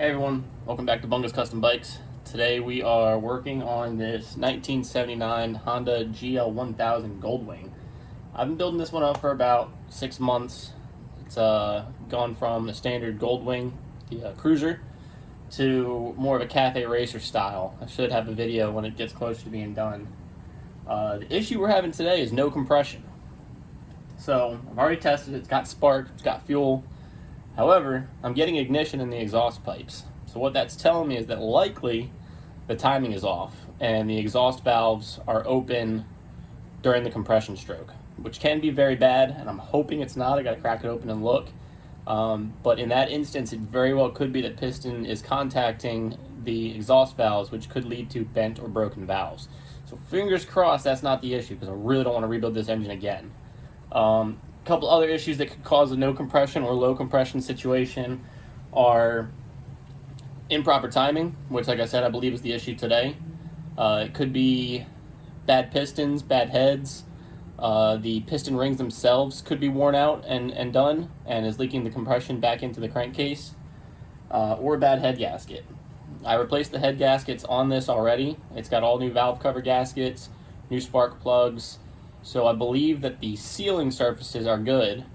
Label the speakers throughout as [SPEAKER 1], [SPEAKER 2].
[SPEAKER 1] Hey everyone, welcome back to Bunga's Custom Bikes. Today we are working on this 1979 Honda GL1000 Goldwing. I've been building this one up for about 6 months. It's gone from the standard Goldwing, the cruiser, to more of a cafe racer style. I should have a video when it gets closer to being done. The issue we're having today is no compression. So I've already tested it, it's got spark, it's got fuel. However, I'm getting ignition in the exhaust pipes. So what that's telling me is that likely the timing is off and the exhaust valves are open during the compression stroke, which can be very bad, and I'm hoping it's not. I gotta crack it open and look. But in that instance, it very well could be that piston is contacting the exhaust valves, which could lead to bent or broken valves. So fingers crossed that's not the issue, because I really don't want to rebuild this engine again. A couple other issues that could cause a no compression or low compression situation are improper timing, which, like I said, I believe is the issue today. It could be bad pistons, bad heads. The piston rings themselves could be worn out and done and is leaking the compression back into the crankcase, or a bad head gasket. I replaced the head gaskets on this already. It's got all new valve cover gaskets, new spark plugs. So I believe that the sealing surfaces are good.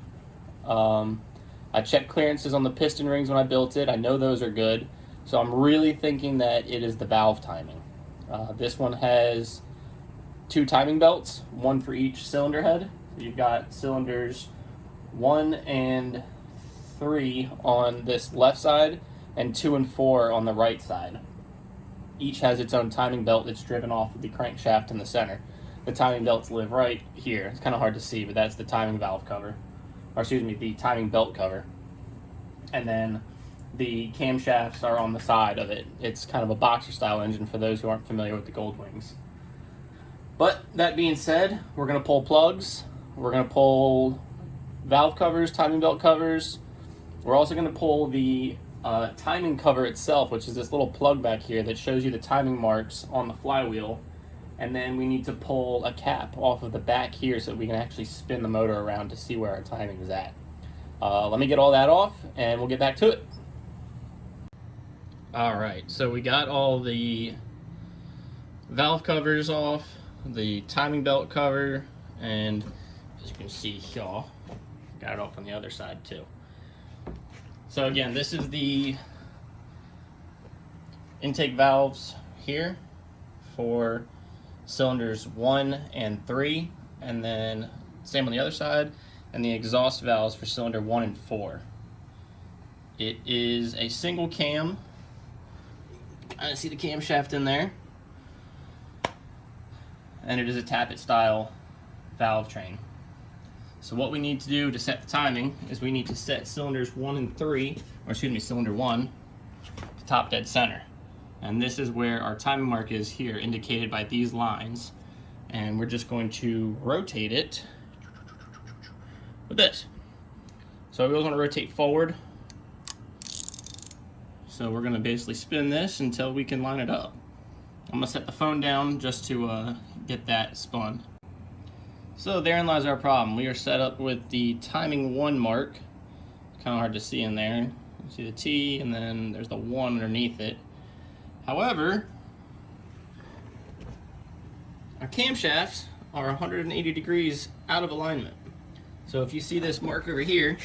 [SPEAKER 1] I checked clearances on the piston rings when I built it. I know those are good. So I'm really thinking that it is the valve timing. This one has 2 timing belts, one for each cylinder head. So you've got cylinders 1 and 3 on this left side and 2 and 4 on the right side. Each has its own timing belt that's driven off of the crankshaft in the center. The timing belts live right here. It's kind of hard to see, but that's the timing valve cover. Or excuse me, the timing belt cover. And then the camshafts are on the side of it. It's kind of a boxer style engine for those who aren't familiar with the Goldwings. But that being said, we're going to pull plugs. We're going to pull valve covers, timing belt covers. We're also going to pull the timing cover itself, which is this little plug back here that shows you the timing marks on the flywheel. And then we need to pull a cap off of the back here so that we can actually spin the motor around to see where our timing is at. Let me get all that off and we'll get back to it. Alright, so we got all the valve covers off, the timing belt cover, and as you can see here, got it off on the other side too. So again, this is the intake valves here for cylinders 1 and 3, and then same on the other side, and the exhaust valves for cylinder 1 and 4. It is a single cam. I see the camshaft in there, and it is a tappet style valve train. So what we need to do to set the timing is we need to set cylinders 1 and 3, or excuse me, cylinder 1 to top dead center. And this is where our timing mark is here, indicated by these lines. And we're just going to rotate it with this. So we always want to rotate forward. So we're going to basically spin this until we can line it up. I'm going to set the phone down just to get that spun. So therein lies our problem. We are set up with the timing 1 mark. Kind of hard to see in there. You see the T, and then there's the 1 underneath it. However, our camshafts are 180 degrees out of alignment. So if you see this mark over here,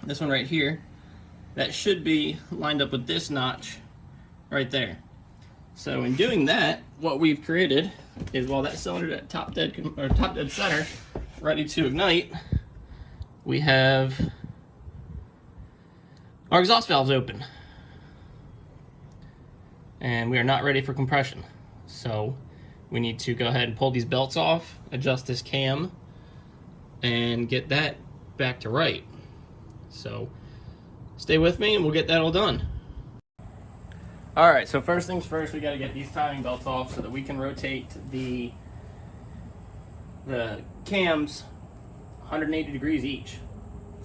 [SPEAKER 1] this one right here, that should be lined up with this notch right there. So in doing that, what we've created is, while that cylinder at top dead center, ready to ignite, we have our exhaust valves open. And we are not ready for compression. So we need to go ahead and pull these belts off, adjust this cam, and get that back to right. So stay with me and we'll get that all done. Alright, so first things first, we got to get these timing belts off so that we can rotate the cams 180 degrees each.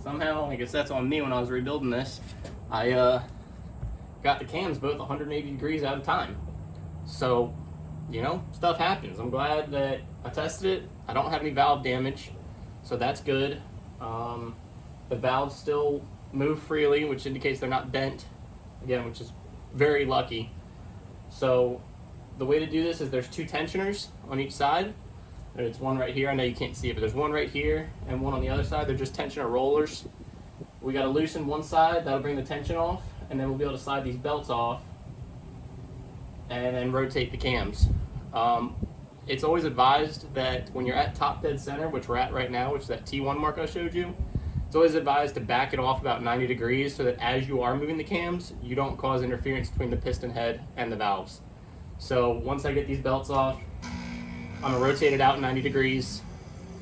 [SPEAKER 1] Somehow, I guess that's on me when I was rebuilding this, I got the cams both 180 degrees out of time. So, you know, stuff happens. I'm glad that I tested it. I don't have any valve damage, so that's good. The valves still move freely, which indicates they're not bent, again, which is very lucky. So the way to do this is there's 2 tensioners on each side. There's one right here, I know you can't see it, but there's one right here and one on the other side. They're just tensioner rollers. We got to loosen one side, that'll bring the tension off, and then we'll be able to slide these belts off and then rotate the cams. It's always advised that when you're at top dead center, which we're at right now, which is that T1 mark I showed you, it's always advised to back it off about 90 degrees so that as you are moving the cams, you don't cause interference between the piston head and the valves. So once I get these belts off, I'm gonna rotate it out 90 degrees,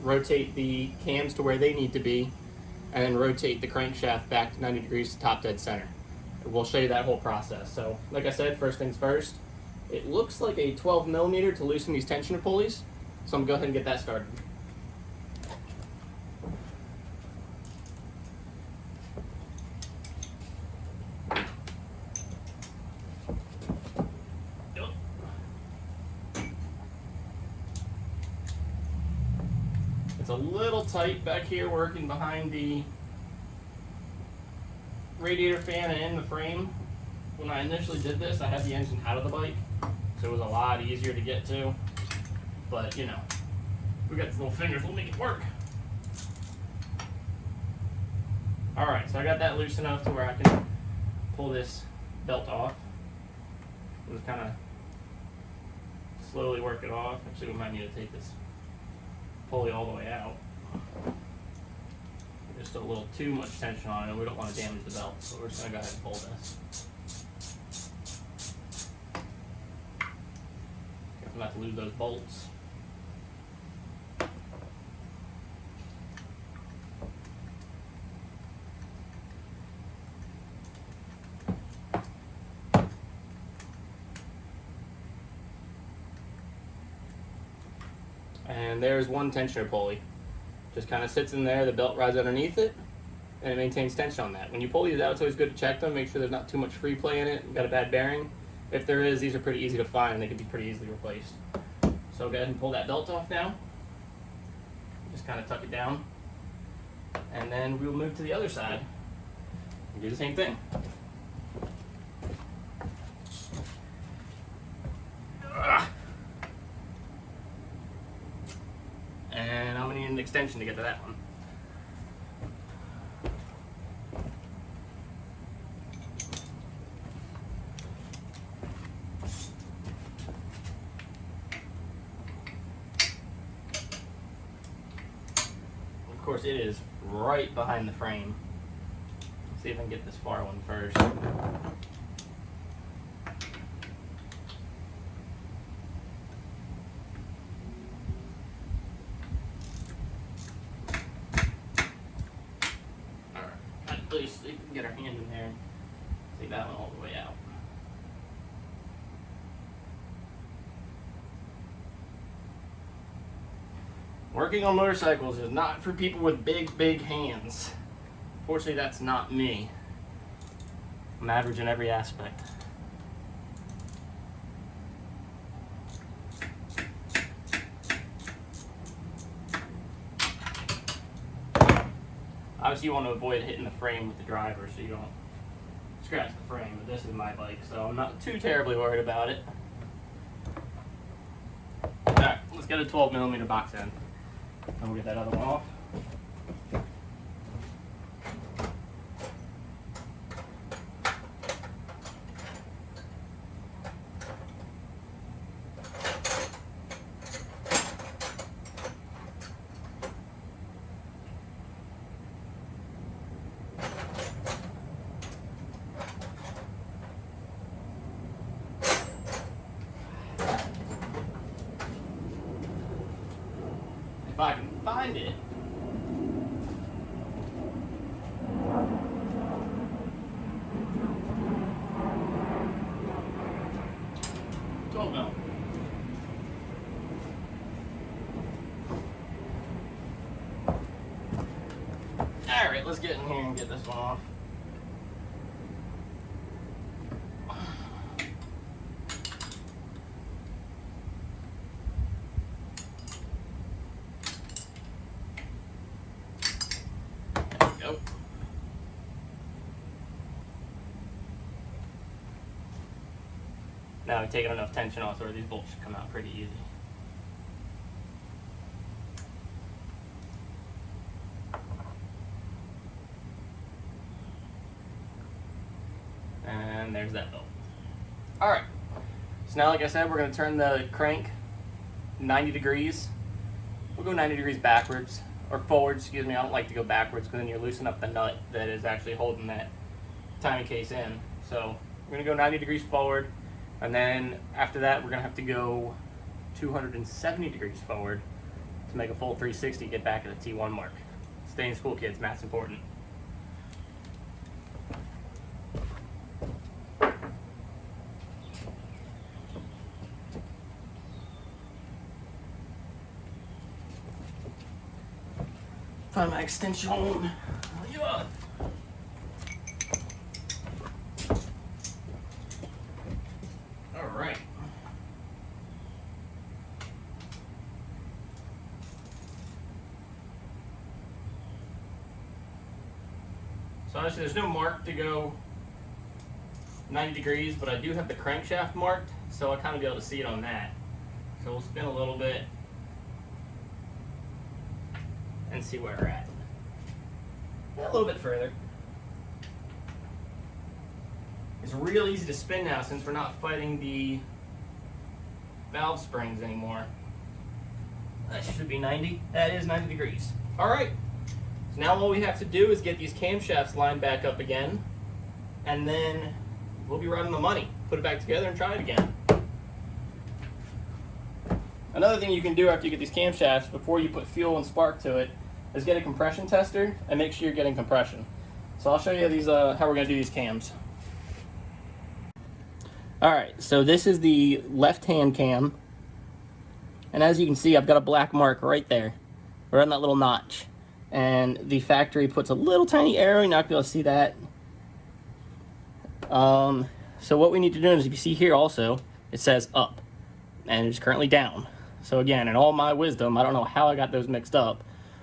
[SPEAKER 1] rotate the cams to where they need to be, and then rotate the crankshaft back to 90 degrees to top dead center. We'll show you that whole process. So like I said, first things first, it looks like a 12 millimeter to loosen these tensioner pulleys. So I'm gonna go ahead and get that started. It's a little tight back here working behind the radiator fan and in the frame. When I initially did this, I had the engine out of the bike, so it was a lot easier to get to. But you know, we got these little fingers, we'll make it work. Alright, so I got that loose enough to where I can pull this belt off. We'll just kind of slowly work it off. Actually, we might need to take this pulley all the way out. There's still a little too much tension on it, and we don't want to damage the belt, so we're just going to go ahead and pull this. Careful not to lose those bolts. And there's one tensioner pulley. Just kind of sits in there, the belt rides underneath it, and it maintains tension on that. When you pull these out, it's always good to check them, make sure there's not too much free play in it, got a bad bearing. If there is, these are pretty easy to find and they can be pretty easily replaced. So go ahead and pull that belt off now. Just kind of tuck it down. And then we'll move to the other side and do the same thing. And I'm going to need an extension to get to that one. Of course, it is right behind the frame. Let's see if I can get this far one first. At least we can get our hand in there and take that one all the way out. Working on motorcycles is not for people with big hands. Fortunately, that's not me. I'm average in every aspect. Obviously, you want to avoid hitting the frame with the driver so you don't scratch the frame, but this is my bike, so I'm not too terribly worried about it. Alright, let's get a 12 millimeter box end. And we'll get that other one off. If I can find it. Oh no. Alright, let's get in here and get this one off. Now I've taken enough tension off where these bolts should come out pretty easy. And there's that bolt. Alright, so now like I said, we're going to turn the crank 90 degrees. We'll go 90 degrees backwards, or forward, excuse me. I don't like to go backwards because then you're loosening up the nut that is actually holding that timing case in. So we're going to go 90 degrees forward, and then after that we're going to have to go 270 degrees forward to make a full 360, get back at the T1 mark. Stay in school, kids. Math's important. Find my extension. Yeah. All right. So obviously there's no mark to go 90 degrees, but I do have the crankshaft marked, so I'll kind of be able to see it on that. So we'll spin a little bit and see where we're at. A little bit further. It's real easy to spin now since we're not fighting the valve springs anymore. That should be 90. That is 90 degrees. All right. So now all we have to do is get these camshafts lined back up again, and then we'll be right on the money. Put it back together and try it again. Another thing you can do after you get these camshafts, before you put fuel and spark to it, is get a compression tester and make sure you're getting compression. So I'll show you these how we're going to do these cams. Alright, so this is the left-hand cam, and as you can see I've got a black mark right there, right on that little notch, and the factory puts a little tiny arrow. You're not going to be able to see that. So what we need to do is, if you see here also, it says up, and it's currently down. So again, in all my wisdom, I don't know how I got those mixed up,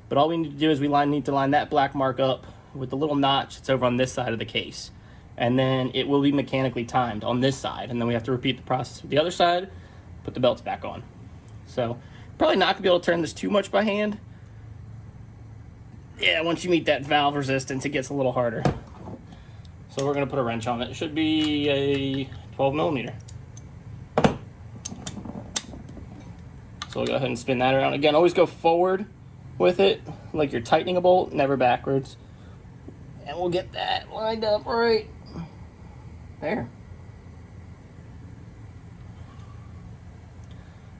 [SPEAKER 1] but all we need to do is we need to line that black mark up with the little notch that's over on this side of the case. And then it will be mechanically timed on this side. And then we have to repeat the process with the other side, put the belts back on. So probably not going to be able to turn this too much by hand. Yeah, once you meet that valve resistance, it gets a little harder. So we're going to put a wrench on it. It should be a 12 millimeter. So we'll go ahead and spin that around. Again, always go forward with it, like you're tightening a bolt, never backwards. And we'll get that lined up right there.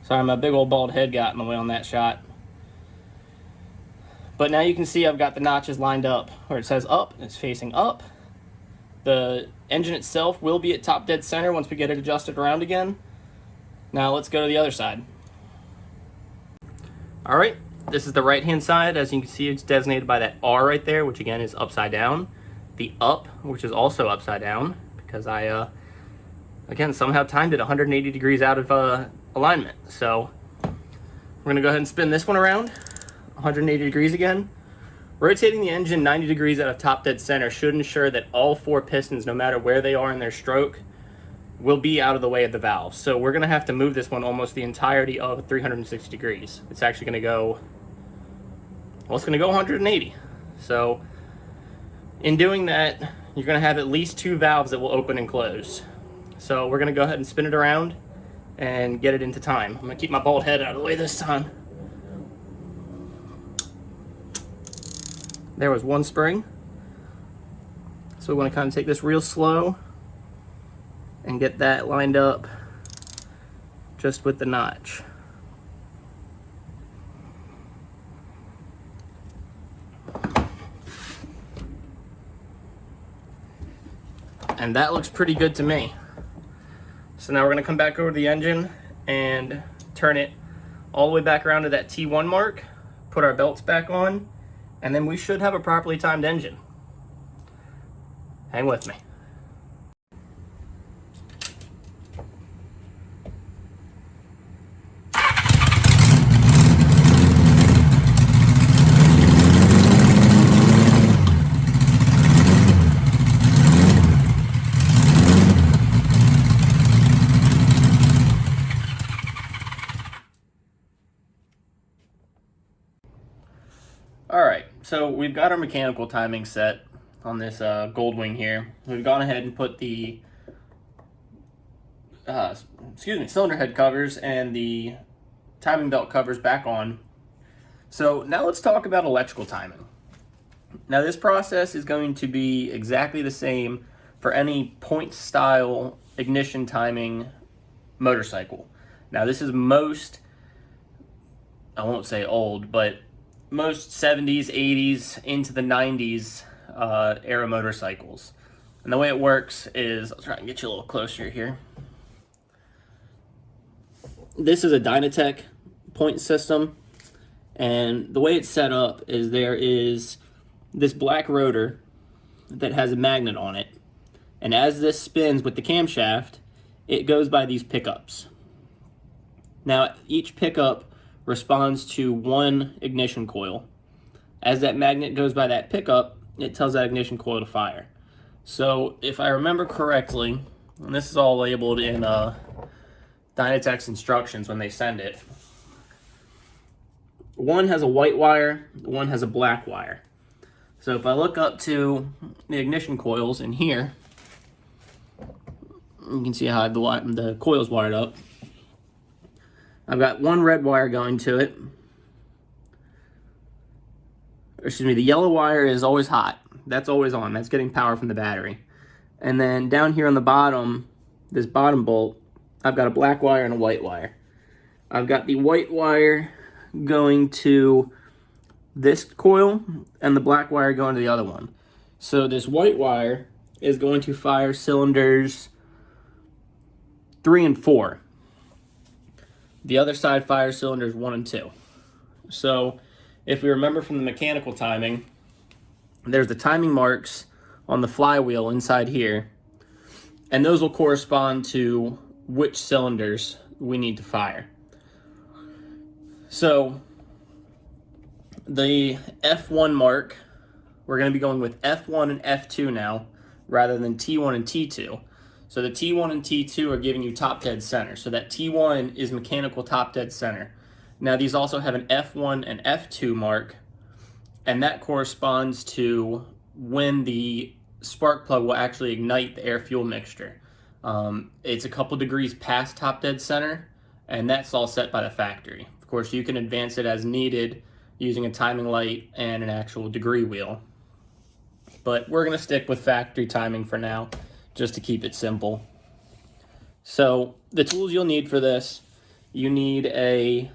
[SPEAKER 1] Sorry, my big old bald head got in the way on that shot. But now you can see I've got the notches lined up. Where it says up, it's facing up. The engine itself will be at top dead center once we get it adjusted around again. Now let's go to the other side. All right. This is the right-hand side. As you can see, it's designated by that R right there, which again is upside down. The up, which is also upside down, because I, again, somehow timed it 180 degrees out of alignment. So we're going to go ahead and spin this one around 180 degrees again. Rotating the engine 90 degrees out of top dead center should ensure that all four pistons, no matter where they are in their stroke, will be out of the way of the valve. So we're going to have to move this one almost the entirety of 360 degrees. It's actually going to go, well, it's going to go 180. So in doing that, you're going to have at least two valves that will open and close. So we're going to go ahead and spin it around and get it into time. I'm going to keep my bald head out of the way this time. There was one spring. So we want to kind of take this real slow and get that lined up just with the notch. And that looks pretty good to me. So now we're going to come back over to the engine and turn it all the way back around to that T1 mark, put our belts back on, and then we should have a properly timed engine. Hang with me. So we've got our mechanical timing set on this Goldwing here. We've gone ahead and put the cylinder head covers and the timing belt covers back on. So now let's talk about electrical timing. Now this process is going to be exactly the same for any point style ignition timing motorcycle. Now this is most, I won't say old, but most 70s, 80s, into the 90s era motorcycles. And the way it works is, I'll try and get you a little closer here. This is a Dynatech point system, and the way it's set up is there is this black rotor that has a magnet on it, and as this spins with the camshaft, it goes by these pickups. Now each pickup responds to one ignition coil. As that magnet goes by that pickup, it tells that ignition coil to fire. So if I remember correctly, and this is all labeled in Dynatech's instructions when they send it, one has a white wire, one has a black wire. So if I look up to the ignition coils in here, you can see how the coil's wired up. I've got one red wire going to it. Excuse me, the yellow wire is always hot. That's always on. That's getting power from the battery. And then down here on the bottom, this bottom bolt, I've got a black wire and a white wire. I've got the white wire going to this coil and the black wire going to the other one. So this white wire is going to fire cylinders 3 and 4. The other side fires cylinders 1 and 2. So if we remember from the mechanical timing, there's the timing marks on the flywheel inside here, and those will correspond to which cylinders we need to fire. So the F1 mark, we're going to be going with F1 and F2 now, rather than T1 and T2. So the T1 and T2 are giving you top dead center. So that T1 is mechanical top dead center. Now these also have an F1 and F2 mark, and that corresponds to when the spark plug will actually ignite the air-fuel mixture. It's a couple degrees past top dead center, and that's all set by the factory. Of course, you can advance it as needed using a timing light and an actual degree wheel. But we're going to stick with factory timing for now, just to keep it simple. So the tools you'll need for this, you need a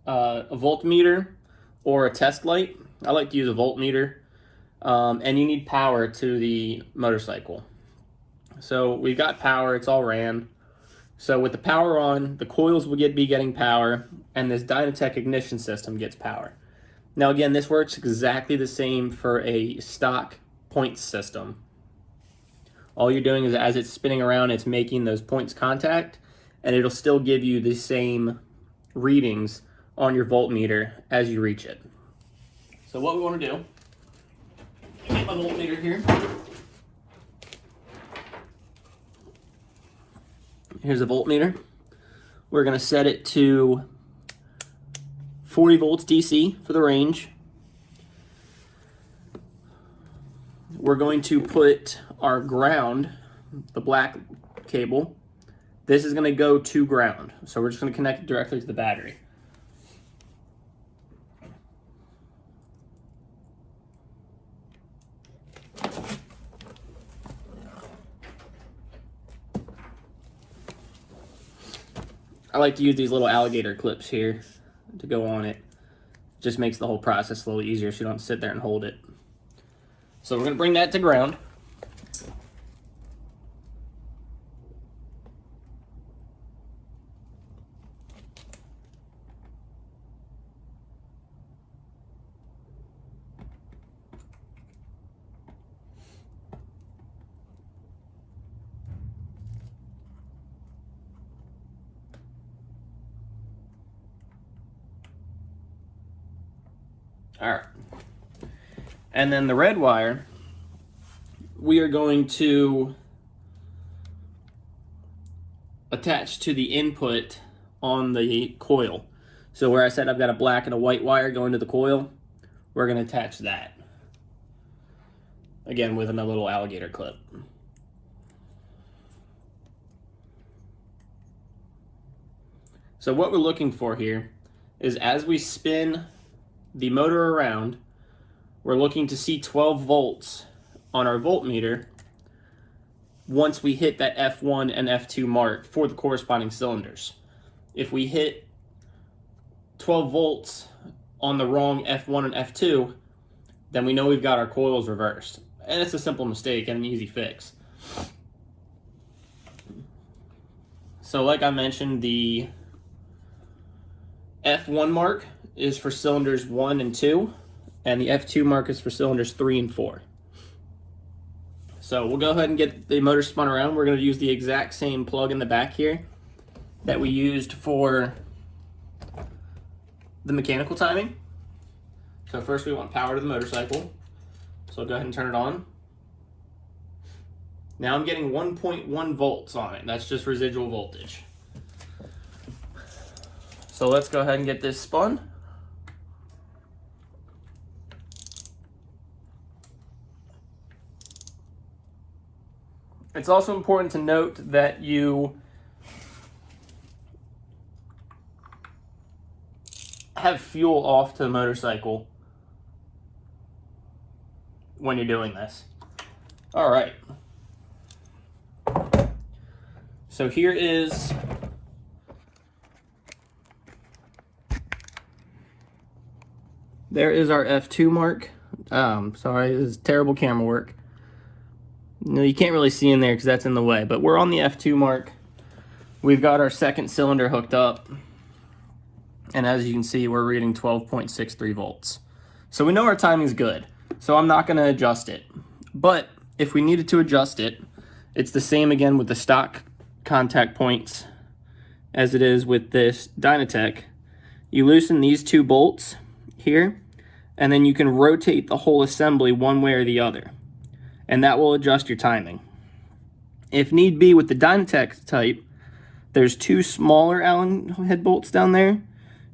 [SPEAKER 1] voltmeter or a test light. I like to use a voltmeter. And you need power to the motorcycle. So we've got power, it's all ran. So with the power on, the coils will be getting power, and this Dynatech ignition system gets power. Now again, this works exactly the same for a stock point system. All you're doing is as it's spinning around, it's making those points contact, and it'll still give you the same readings on your voltmeter as you reach it. So what we want to do, get my voltmeter here. Here's a voltmeter. We're going to set it to 40 volts DC for the range. We're going to put our ground, the black cable. This is going to go to ground. So we're just going to connect it directly to the battery. I like to use these little alligator clips here to go on it. Just makes the whole process a little easier so you don't have to sit there and hold it. So we're going to bring that to ground. All right. And then the red wire, we are going to attach to the input on the coil. So where I said I've got a black and a white wire going to the coil, we're going to attach that. Again, with another little alligator clip. So what we're looking for here is as we spin the motor around, we're looking to see 12 volts on our voltmeter once we hit that F1 and F2 mark for the corresponding cylinders. If we hit 12 volts on the wrong F1 and F2, then we know we've got our coils reversed. And it's a simple mistake and an easy fix. So like I mentioned, the F1 mark is for cylinders 1 and 2, and the F2 mark is for cylinders 3 and 4. So we'll go ahead and get the motor spun around. We're going to use the exact same plug in the back here that we used for the mechanical timing. So first we want power to the motorcycle. So I'll go ahead and turn it on. Now I'm getting 1.1 volts on it. That's just residual voltage. So let's go ahead and get this spun. It's also important to note that you have fuel off to the motorcycle when you're doing this. All right. So here is there is our F2 mark. Sorry, this is terrible camera work. No, you can't really see in there because that's in the way, but we're on the F2 mark. We've got our second cylinder hooked up, and as you can see, we're reading 12.63 volts. So we know our timing's good, so I'm not going to adjust it. But if we needed to adjust it, it's the same again with the stock contact points as it is with this Dynatek. You loosen these two bolts here, and then you can rotate the whole assembly one way or the other, and that will adjust your timing. If need be, with the Dynatek type, there's two smaller Allen head bolts down there.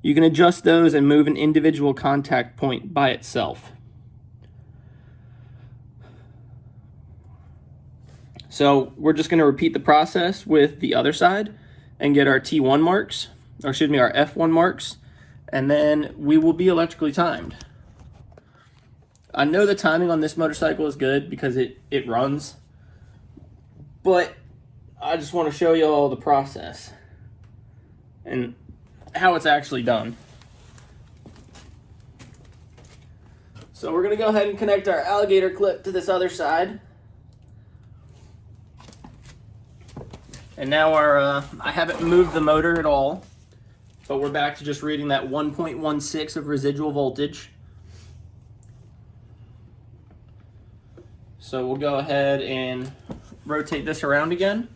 [SPEAKER 1] You can adjust those and move an individual contact point by itself. So we're just going to repeat the process with the other side and get our T1 marks, or excuse me, our F1 marks, and then we will be electrically timed. I know the timing on this motorcycle is good because it runs, but I just want to show you all the process and how it's actually done. So we're going to go ahead and connect our alligator clip to this other side. And now I haven't moved the motor at all, but we're back to just reading that 1.16 of residual voltage. So we'll go ahead and rotate this around again.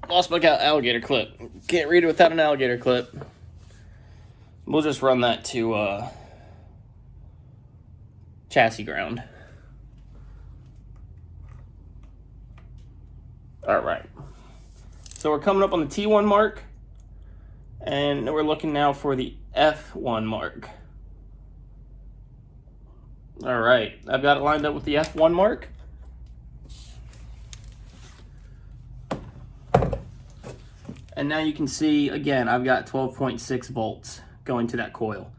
[SPEAKER 1] Lost my alligator clip. Can't read it without an alligator clip. We'll just run that to chassis ground. All right. So we're coming up on the T1 mark, and we're looking now for the F1 mark. All right, I've got it lined up with the F1 mark. And now you can see, again, I've got 12.6 volts going to that coil.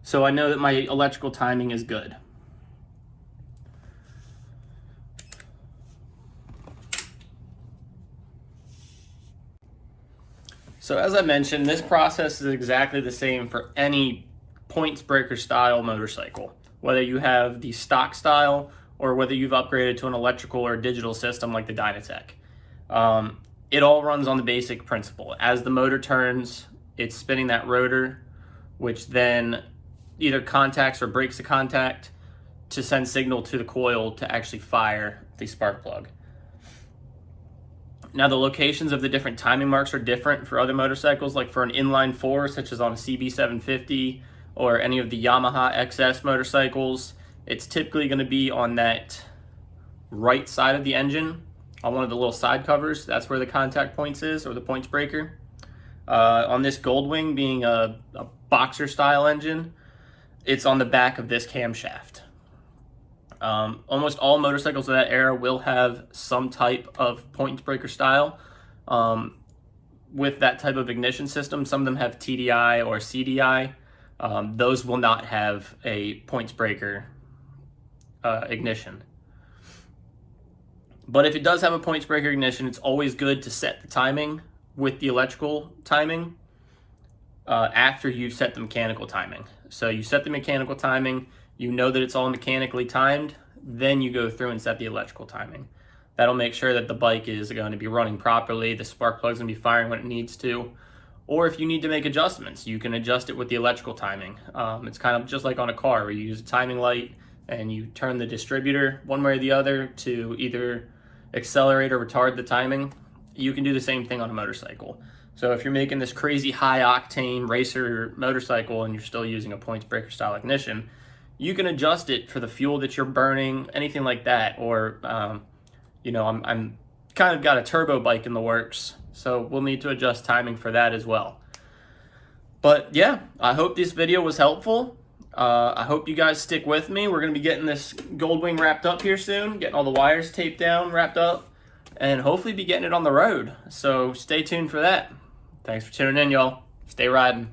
[SPEAKER 1] So I know that my electrical timing is good. So as I mentioned, this process is exactly the same for any points breaker style motorcycle. Whether you have the stock style or whether you've upgraded to an electrical or digital system like the Dynatek. It all runs on the basic principle. As the motor turns, it's spinning that rotor, which then either contacts or breaks the contact to send signal to the coil to actually fire the spark plug. Now the locations of the different timing marks are different for other motorcycles, like for an inline 4, such as on a CB750 or any of the Yamaha XS motorcycles. It's typically going to be on that right side of the engine, on one of the little side covers. That's where the contact points is, or the points breaker. On this Goldwing, being a boxer style engine, it's on the back of this camshaft. Almost all motorcycles of that era will have some type of points breaker style with that type of ignition system. Some of them have TDI or CDI. Those will not have a points breaker ignition. But if it does have a points breaker ignition, it's always good to set the timing with the electrical timing after you set the mechanical timing. So you set the mechanical timing, you know that it's all mechanically timed, then you go through and set the electrical timing. That'll make sure that the bike is going to be running properly, the spark plug's going to be firing when it needs to. Or if you need to make adjustments, you can adjust it with the electrical timing. It's kind of just like on a car where you use a timing light and you turn the distributor one way or the other to either accelerate or retard the timing. You can do the same thing on a motorcycle. So if you're making this crazy high octane racer motorcycle and you're still using a points breaker style ignition, you can adjust it for the fuel that you're burning, anything like that. Or, I'm kind of got a turbo bike in the works, so we'll need to adjust timing for that as well. But yeah, I hope this video was helpful. I hope you guys stick with me. We're going to be getting this Goldwing wrapped up here soon, getting all the wires taped down, wrapped up, and hopefully be getting it on the road. So stay tuned for that. Thanks for tuning in, y'all. Stay riding.